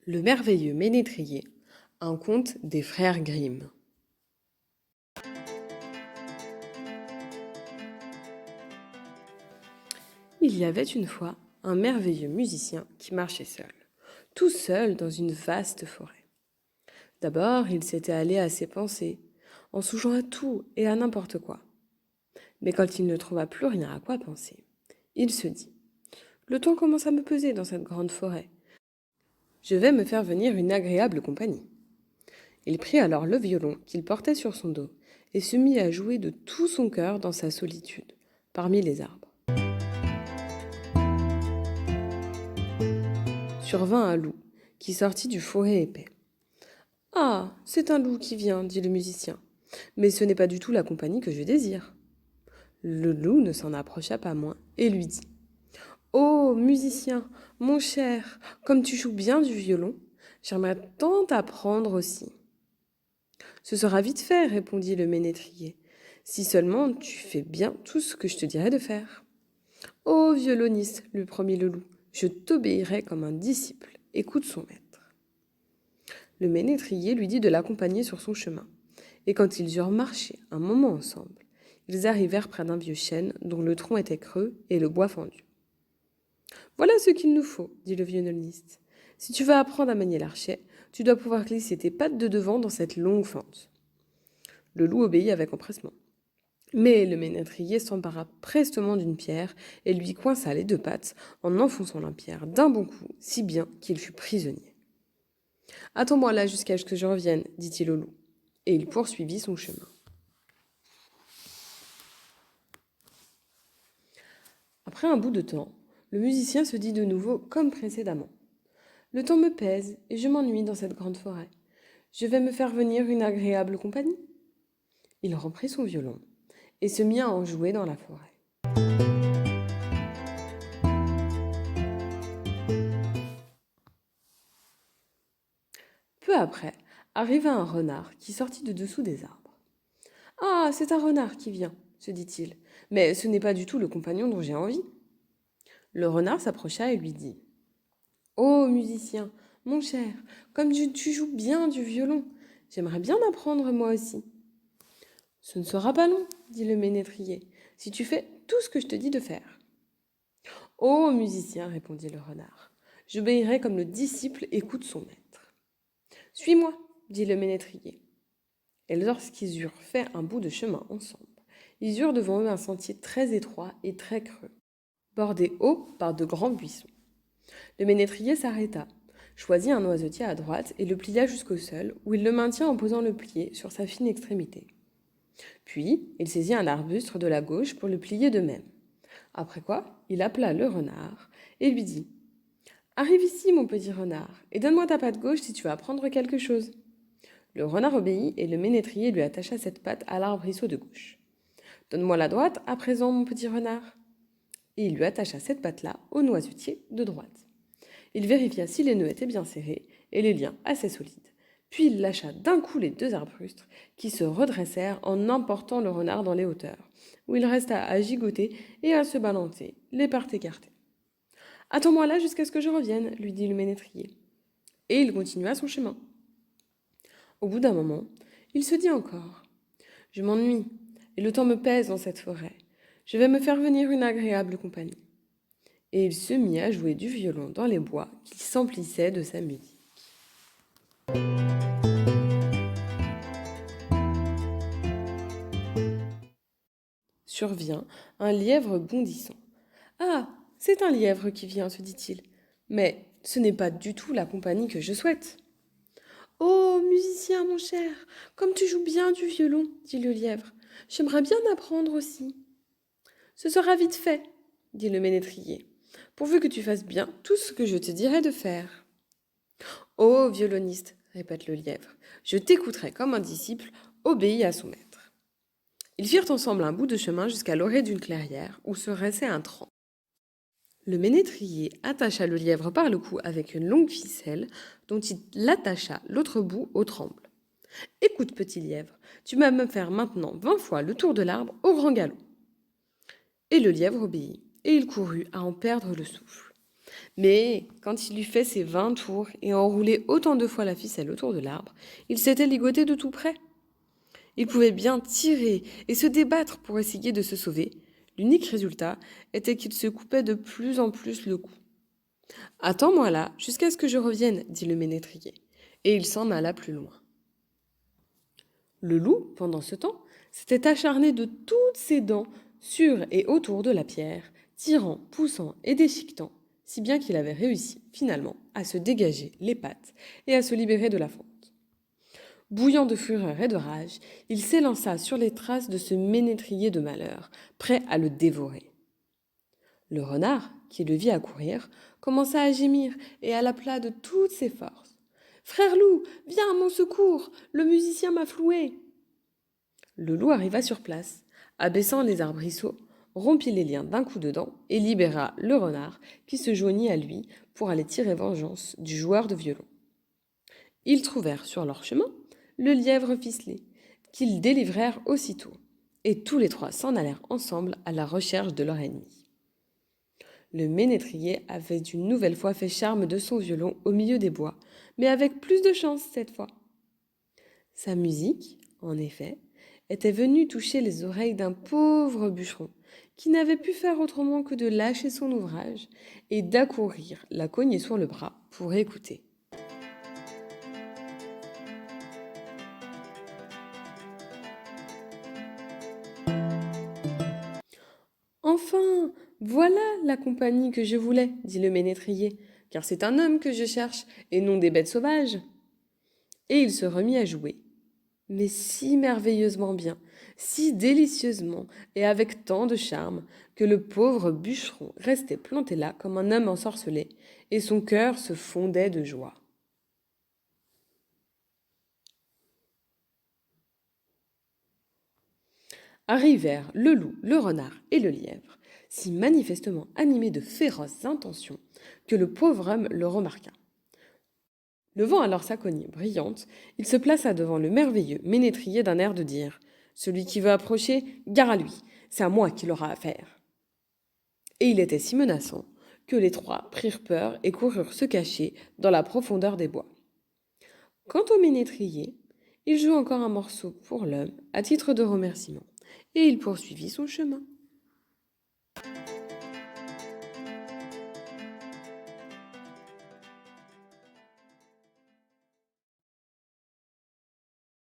Le merveilleux ménétrier, un conte des frères Grimm. Il y avait une fois un merveilleux musicien qui marchait seul, tout seul dans une vaste forêt. D'abord, il s'était allé à ses pensées, en songeant à tout et à n'importe quoi. Mais quand il ne trouva plus rien à quoi penser, il se dit « Le temps commence à me peser dans cette grande forêt. Je vais me faire venir une agréable compagnie. » Il prit alors le violon qu'il portait sur son dos et se mit à jouer de tout son cœur dans sa solitude, parmi les arbres. Survint un loup qui sortit du fourré épais. « Ah, c'est un loup qui vient, dit le musicien, mais ce n'est pas du tout la compagnie que je désire. » Le loup ne s'en approcha pas moins et lui dit « Oh, musicien, mon cher, comme tu joues bien du violon, j'aimerais tant t'apprendre aussi. » « Ce sera vite fait, répondit le ménétrier, si seulement tu fais bien tout ce que je te dirai de faire. »« Oh, violoniste, lui promit le loup, je t'obéirai comme un disciple, écoute son maître. » Le ménétrier lui dit de l'accompagner sur son chemin, et quand ils eurent marché un moment ensemble, ils arrivèrent près d'un vieux chêne dont le tronc était creux et le bois fendu. « Voilà ce qu'il nous faut, dit le violoniste. Si tu veux apprendre à manier l'archet, tu dois pouvoir glisser tes pattes de devant dans cette longue fente. » Le loup obéit avec empressement. Mais le ménétrier s'empara prestement d'une pierre et lui coinça les deux pattes en enfonçant la pierre d'un bon coup, si bien qu'il fut prisonnier. « Attends-moi là jusqu'à ce que je revienne, dit-il au loup, et il poursuivit son chemin. Après un bout de temps, le musicien se dit de nouveau comme précédemment. « Le temps me pèse et je m'ennuie dans cette grande forêt. Je vais me faire venir une agréable compagnie. » Il reprit son violon et se mit à en jouer dans la forêt. Peu après, arriva un renard qui sortit de dessous des arbres. « Ah, c'est un renard qui vient, se dit-il, mais ce n'est pas du tout le compagnon dont j'ai envie. » Le renard s'approcha et lui dit « Oh, musicien, mon cher, comme tu joues bien du violon, j'aimerais bien apprendre moi aussi. »« Ce ne sera pas long, dit le ménétrier, si tu fais tout ce que je te dis de faire. »« Oh, musicien, répondit le renard, j'obéirai comme le disciple écoute son maître. »« Suis-moi, dit le ménétrier. » Et lorsqu'ils eurent fait un bout de chemin ensemble, ils eurent devant eux un sentier très étroit et très creux, bordé haut par de grands buissons. Le ménétrier s'arrêta, choisit un noisetier à droite et le plia jusqu'au sol, où il le maintient en posant le plié sur sa fine extrémité. Puis, il saisit un arbuste de la gauche pour le plier de même. Après quoi, il appela le renard et lui dit « Arrive ici, mon petit renard, et donne-moi ta patte gauche si tu veux apprendre quelque chose. » Le renard obéit et le ménétrier lui attacha cette patte à l'arbrisseau de gauche. « Donne-moi la droite à présent, mon petit renard. » Et il lui attacha cette patte-là au noisetier de droite. Il vérifia si les nœuds étaient bien serrés et les liens assez solides. Puis il lâcha d'un coup les deux arbustes qui se redressèrent en emportant le renard dans les hauteurs, où il resta à gigoter et à se balancer, les parts écartées. « Attends-moi là jusqu'à ce que je revienne, lui dit le ménétrier. Et il continua son chemin. Au bout d'un moment, il se dit encore « Je m'ennuie et le temps me pèse dans cette forêt. Je vais me faire venir une agréable compagnie. » Et il se mit à jouer du violon dans les bois qui s'emplissaient de sa musique. Survient un lièvre bondissant. « Ah, c'est un lièvre qui vient, se dit-il, mais ce n'est pas du tout la compagnie que je souhaite. »« Oh, musicien, mon cher, comme tu joues bien du violon, dit le lièvre, j'aimerais bien apprendre aussi. »« Ce sera vite fait, dit le ménétrier, pourvu que tu fasses bien tout ce que je te dirai de faire. »« Oh, violoniste, répète le lièvre, je t'écouterai comme un disciple, obéis à son maître. » Ils firent ensemble un bout de chemin jusqu'à l'orée d'une clairière où se dressait un tronc. Le ménétrier attacha le lièvre par le cou avec une longue ficelle dont il attacha l'autre bout au tremble. « Écoute, petit lièvre, tu vas me faire maintenant 20 fois le tour de l'arbre au grand galop. » Et le lièvre obéit, et il courut à en perdre le souffle. Mais quand il eut fait ses 20 tours et enroulé autant de fois la ficelle autour de l'arbre, il s'était ligoté de tout près. Il pouvait bien tirer et se débattre pour essayer de se sauver. L'unique résultat était qu'il se coupait de plus en plus le cou. Attends-moi là, jusqu'à ce que je revienne, dit le ménétrier. Et il s'en alla plus loin. Le loup, pendant ce temps, s'était acharné de toutes ses dents sur et autour de la pierre, tirant, poussant et déchiquetant, si bien qu'il avait réussi, finalement, à se dégager les pattes et à se libérer de la fente. Bouillant de fureur et de rage, il s'élança sur les traces de ce ménétrier de malheur, prêt à le dévorer. Le renard, qui le vit accourir, commença à gémir et à l'appela de toutes ses forces. « Frère loup, viens à mon secours, le musicien m'a floué !» Le loup arriva sur place, abaissant les arbrisseaux, rompit les liens d'un coup de dent et libéra le renard qui se joignit à lui pour aller tirer vengeance du joueur de violon. Ils trouvèrent sur leur chemin le lièvre ficelé, qu'ils délivrèrent aussitôt, et tous les trois s'en allèrent ensemble à la recherche de leur ennemi. Le ménétrier avait une nouvelle fois fait charme de son violon au milieu des bois, mais avec plus de chance cette fois. Sa musique, en effet, était venue toucher les oreilles d'un pauvre bûcheron, qui n'avait pu faire autrement que de lâcher son ouvrage et d'accourir la cogner sur le bras pour écouter. Enfin, voilà la compagnie que je voulais, dit le ménétrier, car c'est un homme que je cherche et non des bêtes sauvages. Et il se remit à jouer, mais si merveilleusement bien, si délicieusement et avec tant de charme que le pauvre bûcheron restait planté là comme un homme ensorcelé, et son cœur se fondait de joie. Arrivèrent le loup, le renard et le lièvre, si manifestement animés de féroces intentions que le pauvre homme le remarqua. Levant alors sa cognée brillante, il se plaça devant le merveilleux ménétrier d'un air de dire « Celui qui veut approcher, gare à lui, c'est à moi qu'il aura affaire. » Et il était si menaçant que les trois prirent peur et coururent se cacher dans la profondeur des bois. Quant au ménétrier, il joua encore un morceau pour l'homme à titre de remerciement, et il poursuivit son chemin.